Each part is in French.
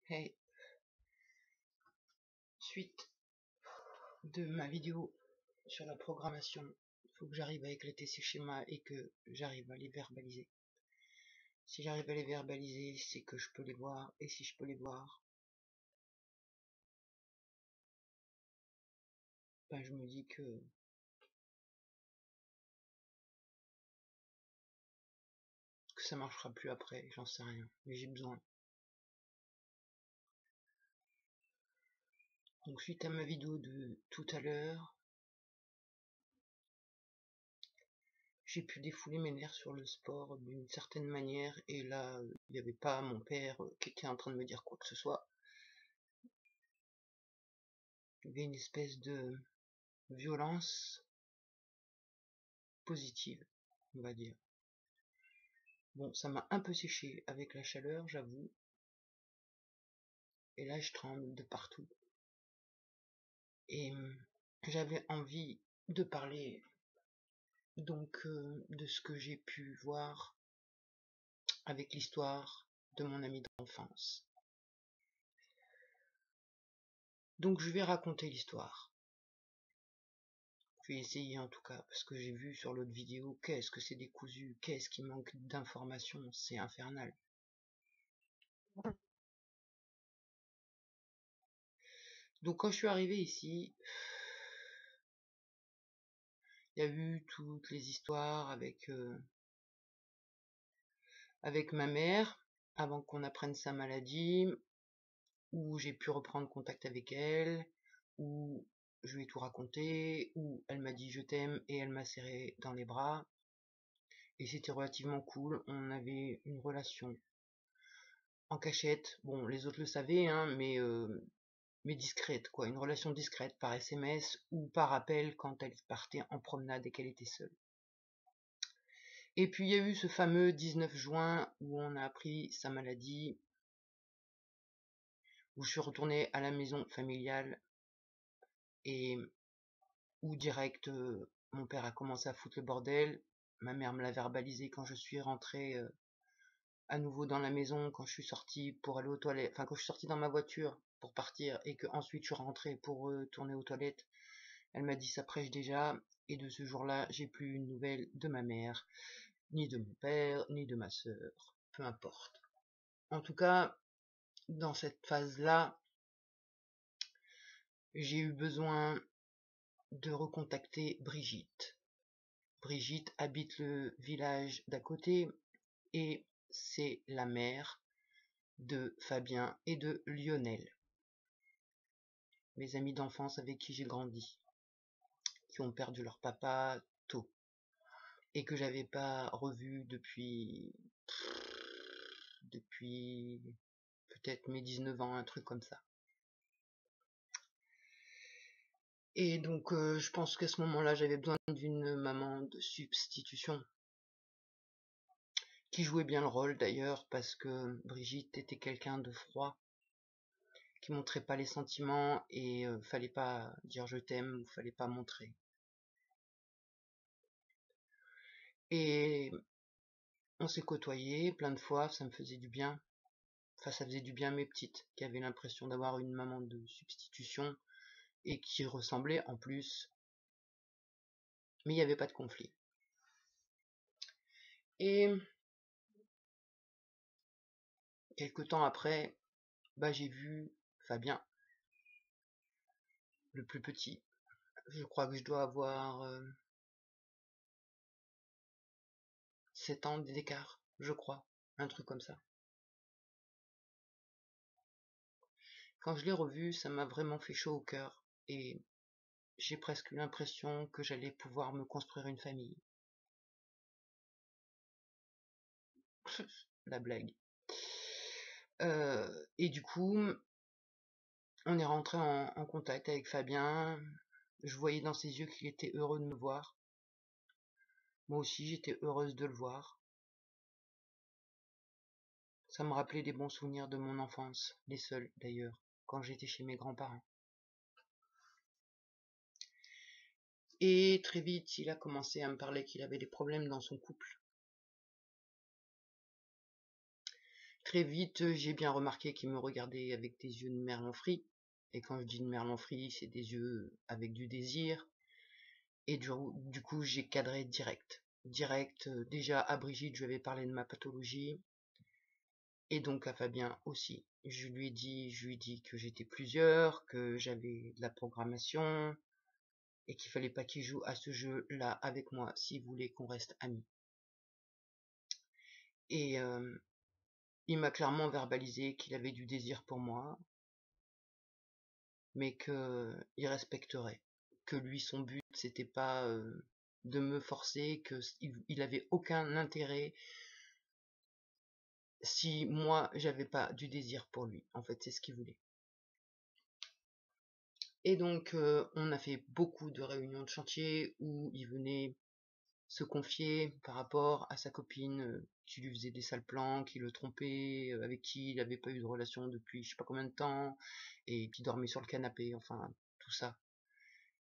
Hey, suite de ma vidéo sur la programmation, il faut que j'arrive à éclater ces schémas et que j'arrive à les verbaliser. Si j'arrive à les verbaliser, c'est que je peux les voir, et si je peux les voir, ben je me dis que ça marchera plus après, j'en sais rien, mais j'ai besoin. Donc suite à ma vidéo de tout à l'heure, j'ai pu défouler mes nerfs sur le sport d'une certaine manière, et là, il n'y avait pas mon père qui était en train de me dire quoi que ce soit. Il y avait une espèce de violence positive, on va dire. Bon, ça m'a un peu séché avec la chaleur, j'avoue. Et là, je tremble de partout. Et j'avais envie de parler donc de ce que j'ai pu voir avec l'histoire de mon ami d'enfance. Donc je vais raconter l'histoire. Je vais essayer en tout cas, parce que j'ai vu sur l'autre vidéo, qu'est-ce que c'est décousu, qu'est-ce qui manque d'informations, c'est infernal. Donc quand je suis arrivé ici, il y a eu toutes les histoires avec ma mère, avant qu'on apprenne sa maladie, où j'ai pu reprendre contact avec elle, où je lui ai tout raconté, où elle m'a dit je t'aime et elle m'a serré dans les bras. Et c'était relativement cool, on avait une relation en cachette, bon les autres le savaient, hein, mais discrète quoi, une relation discrète par SMS ou par appel quand elle partait en promenade et qu'elle était seule. Et puis il y a eu ce fameux 19 juin où on a appris sa maladie, où je suis retourné à la maison familiale et où direct mon père a commencé à foutre le bordel. Ma mère me l'a verbalisé quand je suis rentré à nouveau dans la maison, quand je suis sorti pour aller aux toilettes, enfin quand je suis sorti dans ma voiture pour partir et que ensuite je suis rentré pour tourner aux toilettes. Elle m'a dit ça prêche déjà, et de ce jour-là j'ai plus une nouvelle de ma mère, ni de mon père, ni de ma sœur, peu importe. En tout cas, dans cette phase-là, j'ai eu besoin de recontacter Brigitte. Brigitte habite le village d'à côté et c'est la mère de Fabien et de Lionel, mes amis d'enfance avec qui j'ai grandi, qui ont perdu leur papa tôt et que j'avais pas revu depuis peut-être mes 19 ans, un truc comme ça. Et donc je pense qu'à ce moment-là, j'avais besoin d'une maman de substitution, qui jouait bien le rôle d'ailleurs, parce que Brigitte était quelqu'un de froid, qui montrait pas les sentiments, et fallait pas dire je t'aime, ou fallait pas montrer. Et on s'est côtoyés plein de fois, ça me faisait du bien. Enfin, ça faisait du bien à mes petites, qui avaient l'impression d'avoir une maman de substitution, et qui ressemblait en plus. Mais il n'y avait pas de conflit. Et quelque temps après, bah, j'ai vu Fabien, le plus petit. Je crois que je dois avoir 7 ans d'écart, je crois. Un truc comme ça. Quand je l'ai revu, ça m'a vraiment fait chaud au cœur. Et j'ai presque eu l'impression que j'allais pouvoir me construire une famille. La blague. Et du coup, on est rentré en contact avec Fabien. Je voyais dans ses yeux qu'il était heureux de me voir. Moi aussi, j'étais heureuse de le voir. Ça me rappelait des bons souvenirs de mon enfance, les seuls d'ailleurs, quand j'étais chez mes grands-parents. Et très vite, il a commencé à me parler qu'il avait des problèmes dans son couple, Très vite, j'ai bien remarqué qu'il me regardait avec des yeux de merlan-frit. Et quand je dis de merlan-frit, c'est des yeux avec du désir. Et du coup, j'ai cadré direct. Direct, déjà à Brigitte, je lui avais parlé de ma pathologie. Et donc à Fabien aussi. Je lui ai dit que j'étais plusieurs, que j'avais de la programmation, et qu'il fallait pas qu'il joue à ce jeu-là avec moi s'il voulait qu'on reste amis. Et il m'a clairement verbalisé qu'il avait du désir pour moi, mais qu'il respecterait. Que lui, son but, c'était pas de me forcer, qu'il avait aucun intérêt si moi, j'avais pas du désir pour lui. En fait, c'est ce qu'il voulait. Et donc, on a fait beaucoup de réunions de chantier où il venait se confier par rapport à sa copine qui lui faisait des sales plans, qui le trompait, avec qui il n'avait pas eu de relation depuis je sais pas combien de temps, et qui dormait sur le canapé, enfin, tout ça.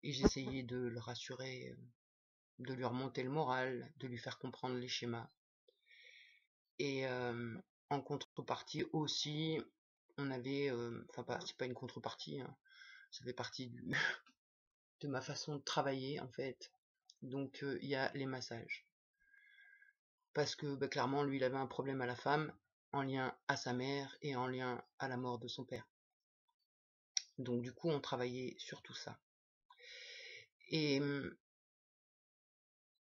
Et j'essayais de le rassurer, de lui remonter le moral, de lui faire comprendre les schémas. Et en contrepartie aussi, on avait, enfin, c'est pas une contrepartie, hein, ça fait partie de ma façon de travailler en fait. Donc il y a les massages. Parce que clairement, lui, il avait un problème à la femme, en lien à sa mère et en lien à la mort de son père. Donc du coup, on travaillait sur tout ça. Et,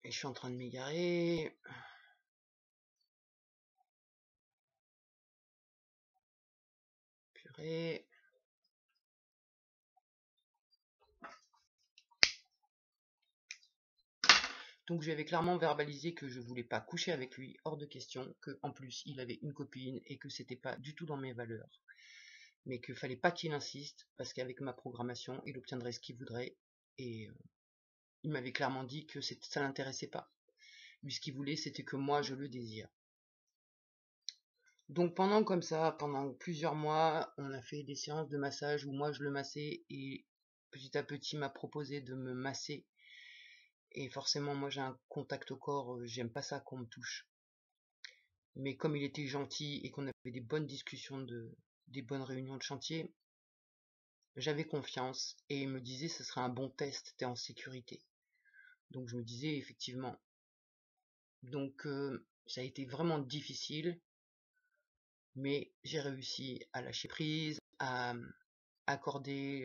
je suis en train de m'égarer. Purée. Donc je lui avais clairement verbalisé que je voulais pas coucher avec lui, hors de question, que en plus il avait une copine et que c'était pas du tout dans mes valeurs. Mais qu'il fallait pas qu'il insiste, parce qu'avec ma programmation, il obtiendrait ce qu'il voudrait. Et il m'avait clairement dit que ça l'intéressait pas. Lui, ce qu'il voulait, c'était que moi, je le désire. Donc pendant plusieurs mois, on a fait des séances de massage où moi je le massais et petit à petit il m'a proposé de me masser. Et forcément, moi j'ai un contact au corps, j'aime pas ça qu'on me touche. Mais comme il était gentil et qu'on avait des bonnes discussions, des bonnes réunions de chantier, j'avais confiance et il me disait ce sera un bon test, t'es en sécurité. Donc je me disais effectivement. Donc ça a été vraiment difficile, mais j'ai réussi à lâcher prise, à accorder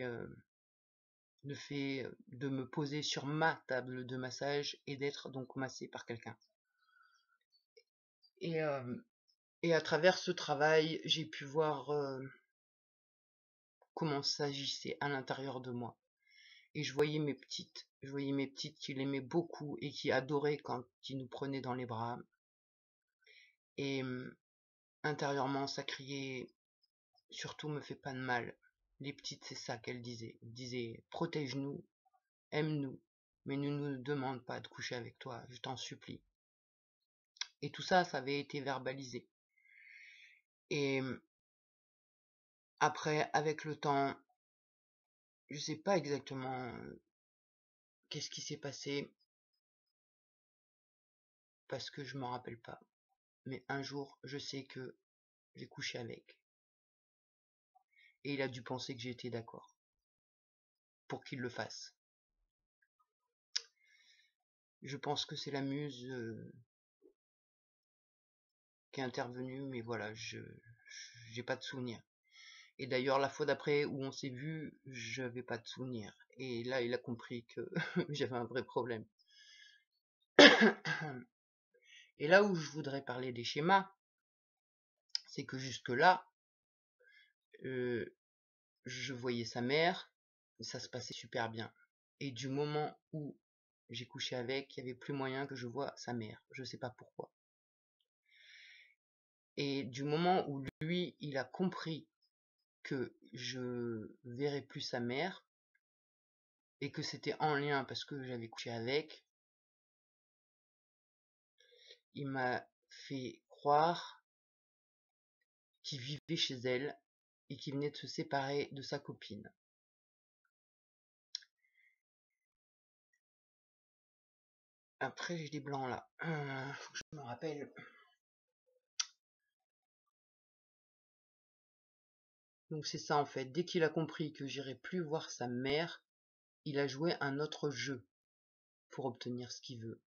le fait de me poser sur ma table de massage et d'être donc massé par quelqu'un. Et, à travers ce travail, j'ai pu voir comment s'agissait à l'intérieur de moi. Et je voyais mes petites qui l'aimaient beaucoup et qui adoraient quand il nous prenait dans les bras. Et intérieurement, ça criait, surtout me fais pas de mal. Les petites, c'est ça qu'elles disaient. Elles disaient, protège-nous, aime-nous, mais ne nous demande pas de coucher avec toi, je t'en supplie. Et tout ça, ça avait été verbalisé. Et après, avec le temps, je sais pas exactement qu'est-ce qui s'est passé, parce que je m'en rappelle pas. Mais un jour, je sais que j'ai couché avec. Et il a dû penser que j'étais d'accord pour qu'il le fasse. Je pense que c'est la muse qui est intervenue, mais voilà, j'ai pas de souvenir. Et d'ailleurs, la fois d'après où on s'est vu, j'avais pas de souvenir. Et là, il a compris que j'avais un vrai problème. Et là où je voudrais parler des schémas, c'est que jusque-là, je voyais sa mère, ça se passait super bien. Et du moment où j'ai couché avec, il n'y avait plus moyen que je voie sa mère. Je sais pas pourquoi. Et du moment où lui, il a compris que je verrais plus sa mère, et que c'était en lien parce que j'avais couché avec, il m'a fait croire qu'il vivait chez elle et qu'il venait de se séparer de sa copine. Après, j'ai des blancs là. Faut que je me rappelle. Donc c'est ça en fait, dès qu'il a compris que j'irais plus voir sa mère, il a joué un autre jeu pour obtenir ce qu'il veut.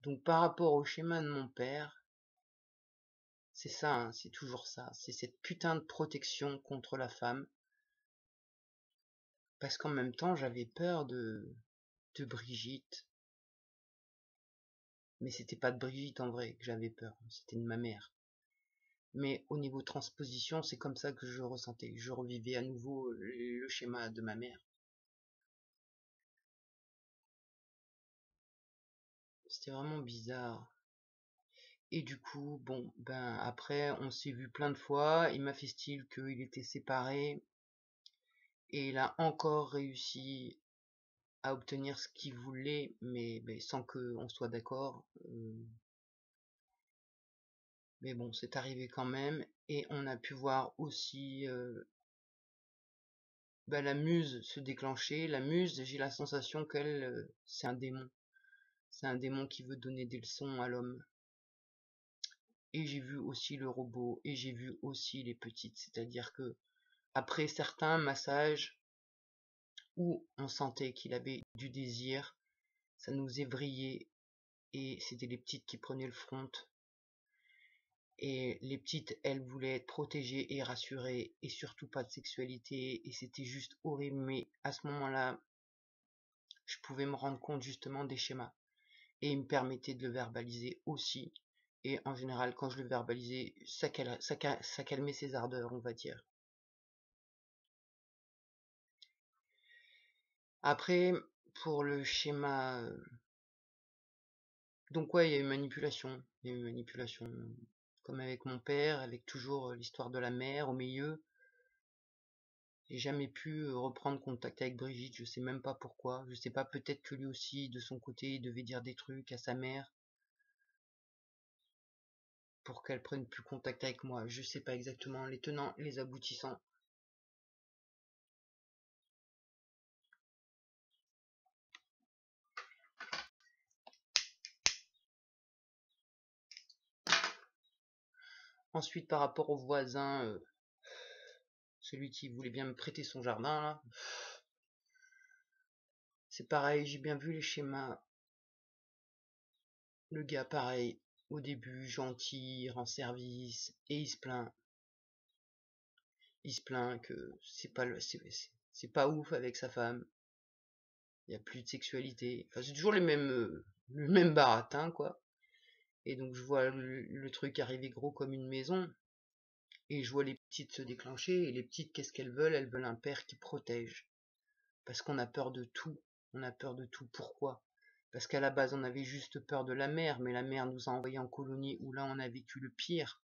Donc par rapport au schéma de mon père, c'est ça, hein, c'est toujours ça, c'est cette putain de protection contre la femme, parce qu'en même temps j'avais peur de Brigitte, mais c'était pas de Brigitte en vrai que j'avais peur, c'était de ma mère. Mais au niveau transposition, c'est comme ça que je ressentais, je revivais à nouveau le schéma de ma mère. C'était vraiment bizarre. Et du coup, bon, ben après, on s'est vu plein de fois. Il m'a fait style qu'il était séparé et il a encore réussi à obtenir ce qu'il voulait, mais sans qu'on soit d'accord. Mais bon, c'est arrivé quand même. Et on a pu voir aussi ben, la muse se déclencher. La muse, j'ai la sensation qu'elle, c'est un démon. C'est un démon qui veut donner des leçons à l'homme. Et j'ai vu aussi le robot, et j'ai vu aussi les petites. C'est-à-dire que après certains massages où on sentait qu'il avait du désir, ça nous évrillait, et c'était les petites qui prenaient le front. Et les petites, elles voulaient être protégées et rassurées, et surtout pas de sexualité, et c'était juste horrible. Mais à ce moment-là, je pouvais me rendre compte justement des schémas, et il me permettait de le verbaliser aussi. Et en général, quand je le verbalisais, ça calmait ses ardeurs, on va dire. Après, pour le schéma... Donc ouais, il y a eu manipulation. Il y a eu manipulation. Comme avec mon père, avec toujours l'histoire de la mère au milieu. J'ai jamais pu reprendre contact avec Brigitte, je sais même pas pourquoi. Je sais pas, peut-être que lui aussi, de son côté, il devait dire des trucs à sa mère pour qu'elle prenne plus contact avec moi. Je sais pas exactement les tenants et les aboutissants. Ensuite, par rapport au voisin, celui qui voulait bien me prêter son jardin, là, c'est pareil, j'ai bien vu les schémas. Le gars, pareil, au début, gentil, il rend service, et il se plaint. Il se plaint que c'est pas ouf avec sa femme. Il y a plus de sexualité. Enfin, c'est toujours le même baratin, quoi. Et donc, je vois le truc arriver gros comme une maison. Et je vois les petites se déclencher. Et les petites, qu'est-ce qu'elles veulent? Elles veulent un père qui protège. Parce qu'on a peur de tout. On a peur de tout. Pourquoi? Parce qu'à la base, on avait juste peur de la mer. Mais la mer nous a envoyés en colonie où là, on a vécu le pire.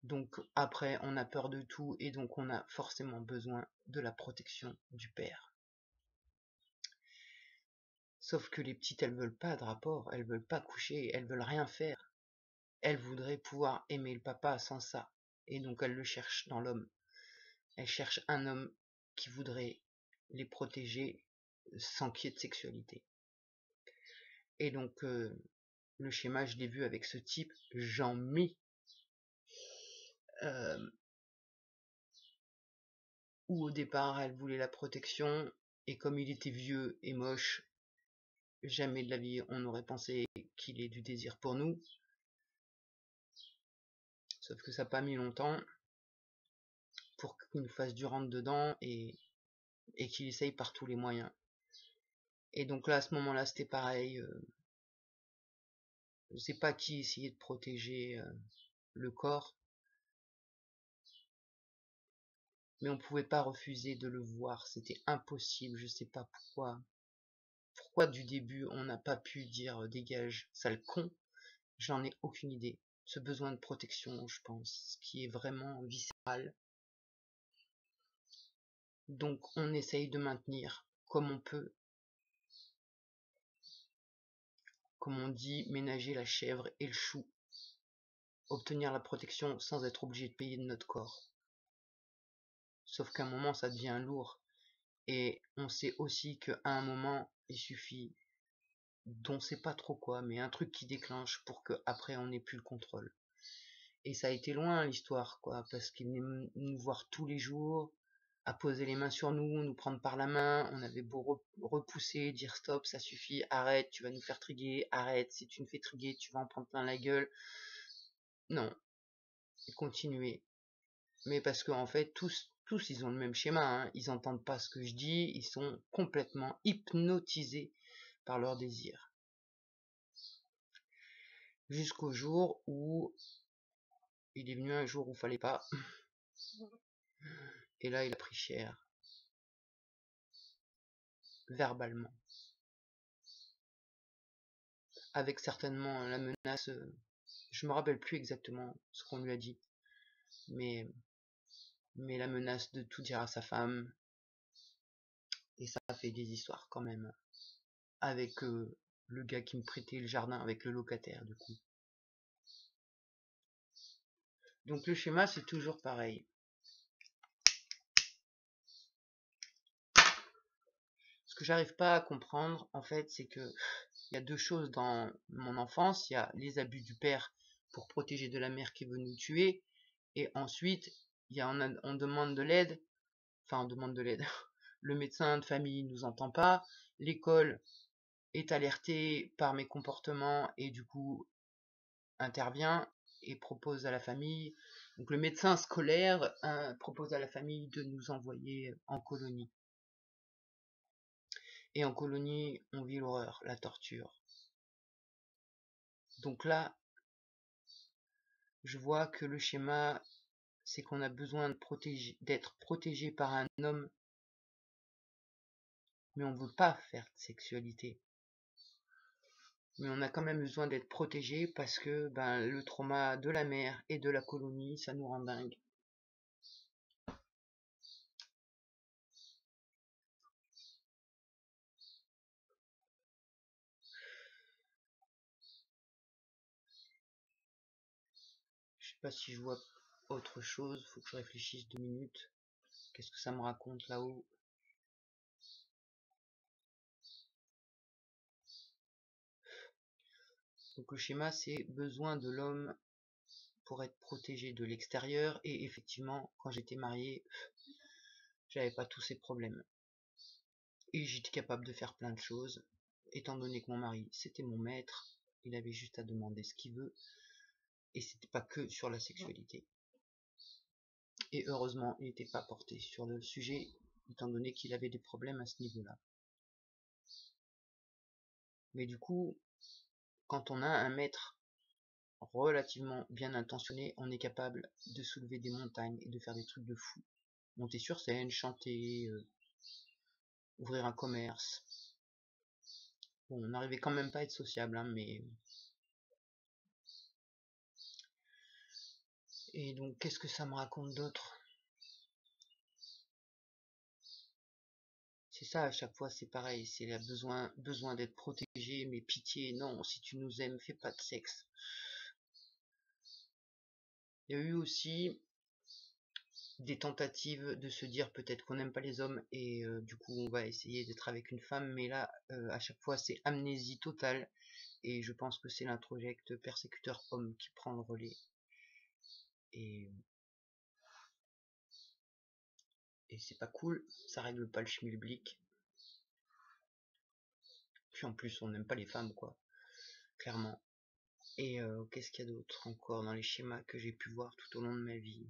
Donc après, on a peur de tout et donc on a forcément besoin de la protection du père. Sauf que les petites, elles veulent pas de rapport, elles veulent pas coucher, elles veulent rien faire. Elles voudraient pouvoir aimer le papa sans ça. Et donc elles le cherchent dans l'homme. Elles cherchent un homme qui voudrait les protéger sans qu'il y ait de sexualité. Et donc le schéma, je l'ai vu avec ce type, Jean-Mi, où au départ elle voulait la protection, et comme il était vieux et moche, jamais de la vie on aurait pensé qu'il ait du désir pour nous. Sauf que ça n'a pas mis longtemps pour qu'il nous fasse du rentre dedans et qu'il essaye par tous les moyens. Et donc là, à ce moment-là, c'était pareil. Je sais pas qui essayait de protéger le corps, mais on pouvait pas refuser de le voir. C'était impossible. Je sais pas pourquoi. Pourquoi du début on n'a pas pu dire dégage, sale con. J'en ai aucune idée. Ce besoin de protection, je pense, qui est vraiment viscéral. Donc on essaye de maintenir comme on peut, comme on dit, ménager la chèvre et le chou, obtenir la protection sans être obligé de payer de notre corps. Sauf qu'à un moment ça devient lourd, et on sait aussi qu'à un moment il suffit dont on sait pas trop quoi, mais un truc qui déclenche pour que après on n'ait plus le contrôle. Et ça a été loin l'histoire, quoi, parce qu'il venait nous voir tous les jours, à poser les mains sur nous, nous prendre par la main, on avait beau repousser, dire stop, ça suffit, arrête, tu vas nous faire triguer, arrête, si tu nous fais triguer, tu vas en prendre plein la gueule. Non, continuer. Mais parce qu'en fait, tous, ils ont le même schéma, hein. Ils entendent pas ce que je dis, ils sont complètement hypnotisés par leur désir. Jusqu'au jour où il est venu un jour où fallait pas. Et là, il a pris cher. Verbalement. Avec certainement la menace, je me rappelle plus exactement ce qu'on lui a dit, mais la menace de tout dire à sa femme, et ça a fait des histoires quand même, avec le gars qui me prêtait le jardin, avec le locataire du coup. Donc le schéma c'est toujours pareil. Ce que j'arrive pas à comprendre en fait, c'est que il y a deux choses dans mon enfance. Il y a les abus du père pour protéger de la mère qui veut nous tuer, et ensuite il y a on demande de l'aide, enfin on demande de l'aide. Le médecin de famille nous entend pas, l'école est alertée par mes comportements et du coup intervient et propose à la famille, donc le médecin scolaire propose à la famille de nous envoyer en colonie. Et en colonie, on vit l'horreur, la torture. Donc là, je vois que le schéma, c'est qu'on a besoin d'être protégé par un homme, mais on ne veut pas faire de sexualité. Mais on a quand même besoin d'être protégé parce que le trauma de la mer et de la colonie, ça nous rend dingue. Je sais pas si je vois autre chose, faut que je réfléchisse 2 minutes. Qu'est-ce que ça me raconte là-haut? Donc le schéma c'est besoin de l'homme pour être protégé de l'extérieur, et effectivement quand j'étais marié, j'avais pas tous ces problèmes. Et j'étais capable de faire plein de choses, étant donné que mon mari c'était mon maître, il avait juste à demander ce qu'il veut, et c'était pas que sur la sexualité. Et heureusement il n'était pas porté sur le sujet, étant donné qu'il avait des problèmes à ce niveau-là. Mais du coup, quand on a un maître relativement bien intentionné, on est capable de soulever des montagnes et de faire des trucs de fou. Monter sur scène, chanter, ouvrir un commerce. Bon, on n'arrivait quand même pas à être sociable, hein, mais... Et donc, qu'est-ce que ça me raconte d'autre? C'est ça, à chaque fois, c'est pareil. C'est le besoin d'être protégé, mais pitié, non, si tu nous aimes, fais pas de sexe. Il y a eu aussi des tentatives de se dire peut-être qu'on n'aime pas les hommes et du coup on va essayer d'être avec une femme, mais là à chaque fois c'est amnésie totale, et je pense que c'est l'introjecte persécuteur homme qui prend le relais, et, c'est pas cool, ça règle pas le schmilblick, puis en plus on n'aime pas les femmes quoi, clairement. Et qu'est-ce qu'il y a d'autre encore dans les schémas que j'ai pu voir tout au long de ma vie?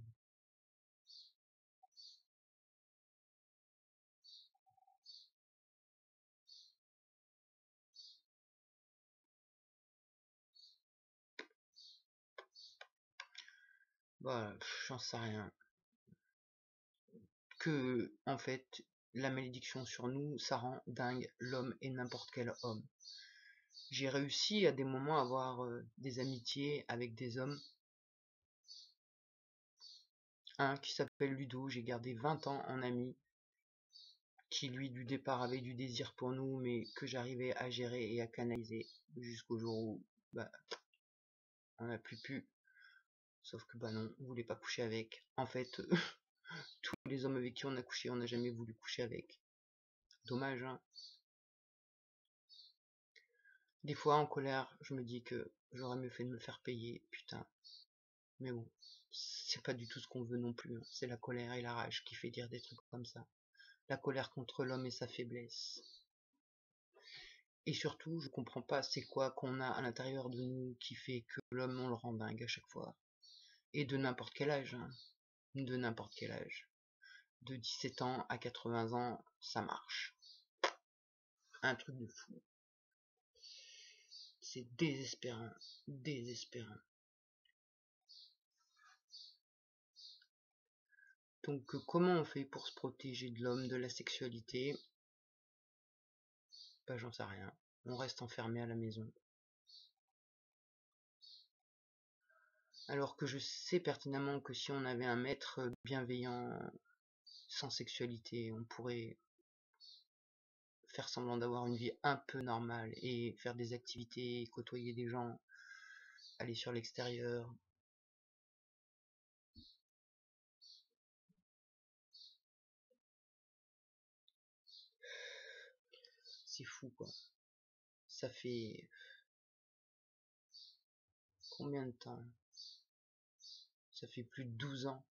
Bah j'en sais rien. Que en fait la malédiction sur nous, ça rend dingue l'homme et n'importe quel homme. J'ai réussi à des moments à avoir des amitiés avec des hommes. Un qui s'appelle Ludo, j'ai gardé 20 ans en ami, qui lui du départ avait du désir pour nous, mais que j'arrivais à gérer et à canaliser jusqu'au jour où on n'a plus pu. Sauf que non, on voulait pas coucher avec. En fait, tous les hommes avec qui on a couché, on n'a jamais voulu coucher avec. Dommage, hein. Des fois, en colère, je me dis que j'aurais mieux fait de me faire payer, putain. Mais bon, c'est pas du tout ce qu'on veut non plus, hein. C'est la colère et la rage qui fait dire des trucs comme ça. La colère contre l'homme et sa faiblesse. Et surtout, je comprends pas c'est quoi qu'on a à l'intérieur de nous qui fait que l'homme, on le rend dingue à chaque fois. Et de n'importe quel âge, hein. De n'importe quel âge. De 17 ans à 80 ans, ça marche. Un truc de fou. C'est désespérant. Désespérant. Donc comment on fait pour se protéger de l'homme, de la sexualité? Bah j'en sais rien. On reste enfermé à la maison. Alors que je sais pertinemment que si on avait un maître bienveillant, sans sexualité, on pourrait faire semblant d'avoir une vie un peu normale et faire des activités, côtoyer des gens, aller sur l'extérieur. C'est fou quoi. Ça fait combien de temps? Ça fait plus de 12 ans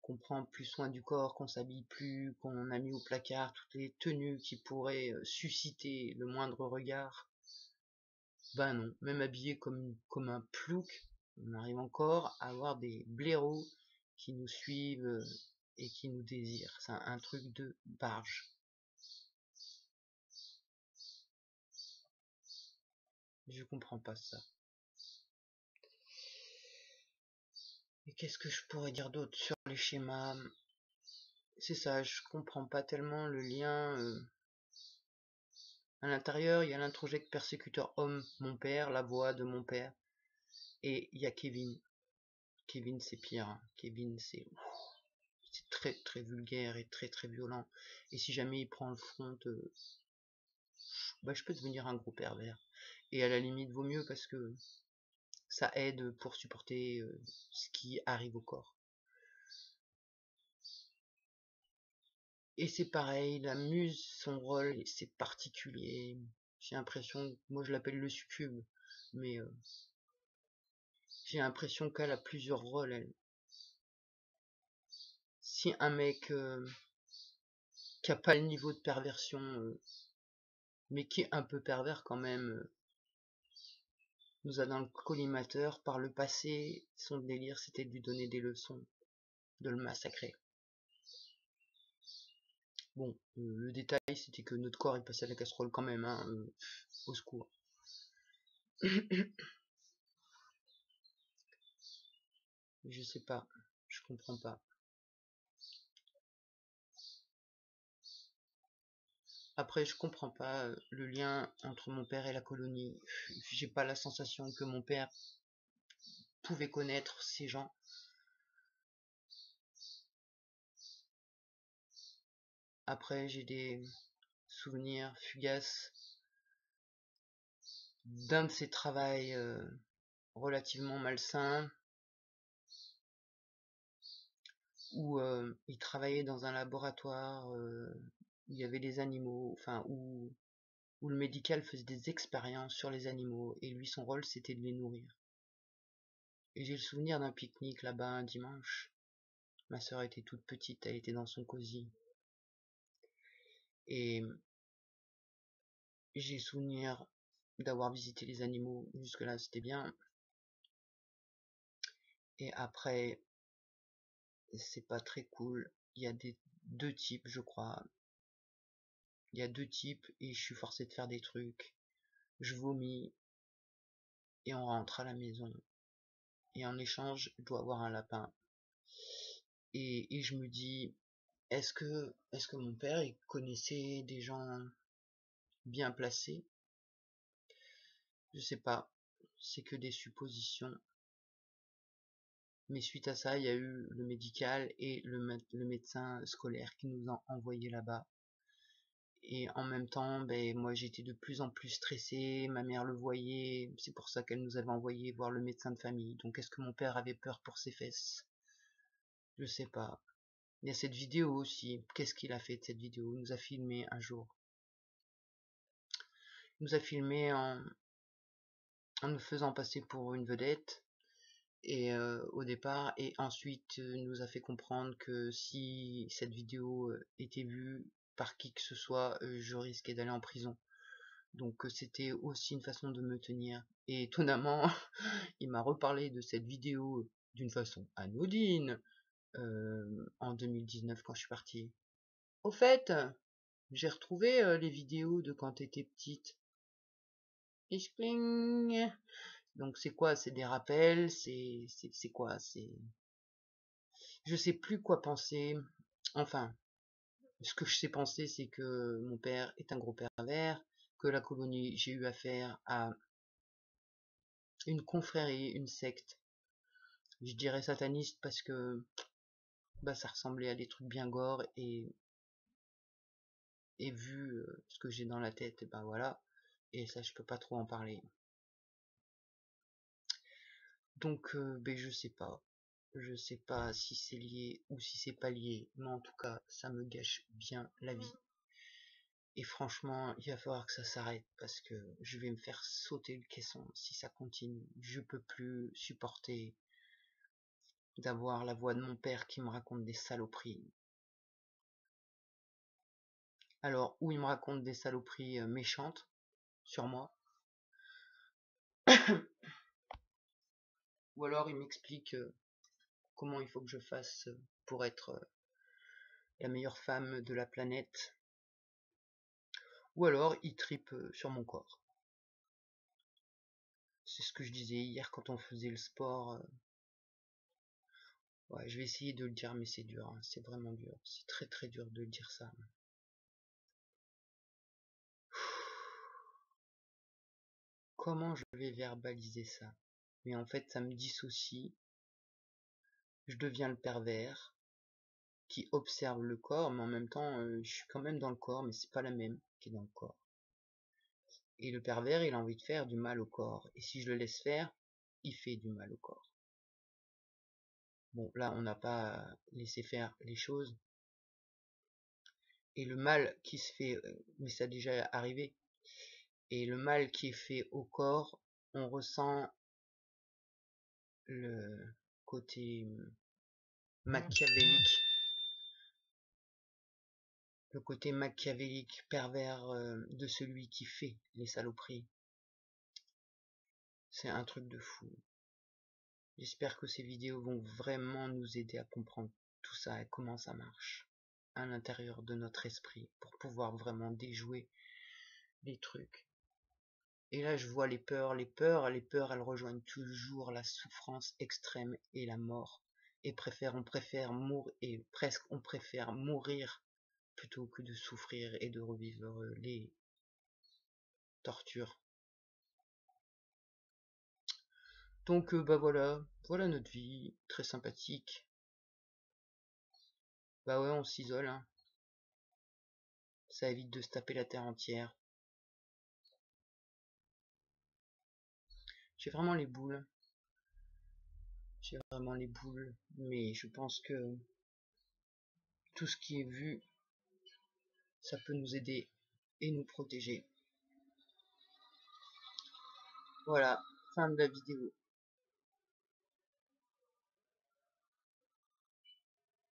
qu'on prend plus soin du corps, qu'on s'habille plus, qu'on a mis au placard toutes les tenues qui pourraient susciter le moindre regard. Ben non, même habillé comme un plouc, on arrive encore à avoir des blaireaux qui nous suivent et qui nous désirent. C'est un truc de barge. Je comprends pas ça. Et qu'est-ce que je pourrais dire d'autre sur les schémas? C'est ça, je comprends pas tellement le lien. À l'intérieur, il y a l'introject persécuteur homme, mon père, la voix de mon père. Et il y a Kevin. Kevin, c'est pire, hein. Kevin, c'est très très vulgaire et très très violent. Et si jamais il prend le front, bah, je peux devenir un gros pervers. Et à la limite, vaut mieux parce que ça aide pour supporter ce qui arrive au corps. Et c'est pareil, la muse, son rôle, c'est particulier. J'ai l'impression, moi je l'appelle le succube, mais j'ai l'impression qu'elle a plusieurs rôles, elle. Si un mec qui a pas le niveau de perversion, mais qui est un peu pervers quand même, nous a dans le collimateur, par le passé, son délire c'était de lui donner des leçons, de le massacrer. Bon, le détail c'était que notre corps il passait à la casserole quand même, hein, au secours. Je sais pas, je comprends pas. Après, je comprends pas le lien entre mon père et la colonie. J'ai pas la sensation que mon père pouvait connaître ces gens. Après, j'ai des souvenirs fugaces d'un de ses travails relativement malsains où il travaillait dans un laboratoire où il y avait des animaux, enfin où le médical faisait des expériences sur les animaux et lui son rôle c'était de les nourrir. Et j'ai le souvenir d'un pique-nique là-bas un dimanche. Ma sœur était toute petite, elle était dans son cosy. Et j'ai le souvenir d'avoir visité les animaux, jusque-là c'était bien. Et après, c'est pas très cool. Il y a deux types, je crois. Il y a deux types et je suis forcé de faire des trucs. Je vomis et on rentre à la maison. Et en échange, je dois avoir un lapin. Et je me dis, est-ce que mon père il connaissait des gens bien placés? Je sais pas. C'est que des suppositions. Mais suite à ça, il y a eu le médical et le médecin scolaire qui nous ont envoyés là-bas. Et en même temps, ben, moi j'étais de plus en plus stressé, ma mère le voyait, c'est pour ça qu'elle nous avait envoyé voir le médecin de famille. Donc est-ce que mon père avait peur pour ses fesses? Je sais pas. Il y a cette vidéo aussi. Qu'est-ce qu'il a fait de cette vidéo? Il nous a filmé un jour. nous a filmé en nous faisant passer pour une vedette et au départ, et ensuite nous a fait comprendre que si cette vidéo était vue par qui que ce soit, je risquais d'aller en prison. Donc c'était aussi une façon de me tenir. Et étonnamment, il m'a reparlé de cette vidéo d'une façon anodine en 2019 quand je suis partie. Au fait, j'ai retrouvé les vidéos de quand t'étais petite. Ispling. Donc c'est quoi? C'est des rappels? C'est quoi? Je sais plus quoi penser. Enfin, ce que je sais penser, c'est que mon père est un gros pervers, que la colonie, j'ai eu affaire à une confrérie, une secte. Je dirais sataniste parce que bah ça ressemblait à des trucs bien gore, et vu ce que j'ai dans la tête, et ben voilà. Et ça, je peux pas trop en parler. Donc ben je sais pas. Je sais pas si c'est lié ou si c'est pas lié, mais en tout cas, ça me gâche bien la vie. Et franchement, il va falloir que ça s'arrête parce que je vais me faire sauter le caisson si ça continue. Je peux plus supporter d'avoir la voix de mon père qui me raconte des saloperies. Alors, ou il me raconte des saloperies méchantes sur moi, ou alors il m'explique comment il faut que je fasse pour être la meilleure femme de la planète, ou alors il tripe sur mon corps. C'est ce que je disais hier quand on faisait le sport. Ouais, je vais essayer de le dire, mais c'est dur, hein, c'est vraiment dur. C'est très très dur de dire ça. Comment je vais verbaliser ça? Mais en fait, ça me dissocie. Je deviens le pervers qui observe le corps, mais en même temps, je suis quand même dans le corps, mais c'est pas la même qui est dans le corps. Et le pervers, il a envie de faire du mal au corps. Et si je le laisse faire, il fait du mal au corps. Bon, là, on n'a pas laissé faire les choses. Et le mal qui se fait, mais ça a déjà arrivé, et le mal qui est fait au corps, on ressent le côté machiavélique, le côté machiavélique, pervers de celui qui fait les saloperies. C'est un truc de fou. J'espère que ces vidéos vont vraiment nous aider à comprendre tout ça et comment ça marche à l'intérieur de notre esprit pour pouvoir vraiment déjouer les trucs. Et là, je vois les peurs, elles rejoignent toujours la souffrance extrême et la mort. Et on préfère mourir, et presque on préfère mourir plutôt que de souffrir et de revivre les tortures. Donc bah voilà notre vie, très sympathique. Bah ouais, on s'isole, hein. Ça évite de se taper la terre entière. J'ai vraiment les boules. J'ai vraiment les boules. Mais je pense que tout ce qui est vu, ça peut nous aider et nous protéger. Voilà, fin de la vidéo.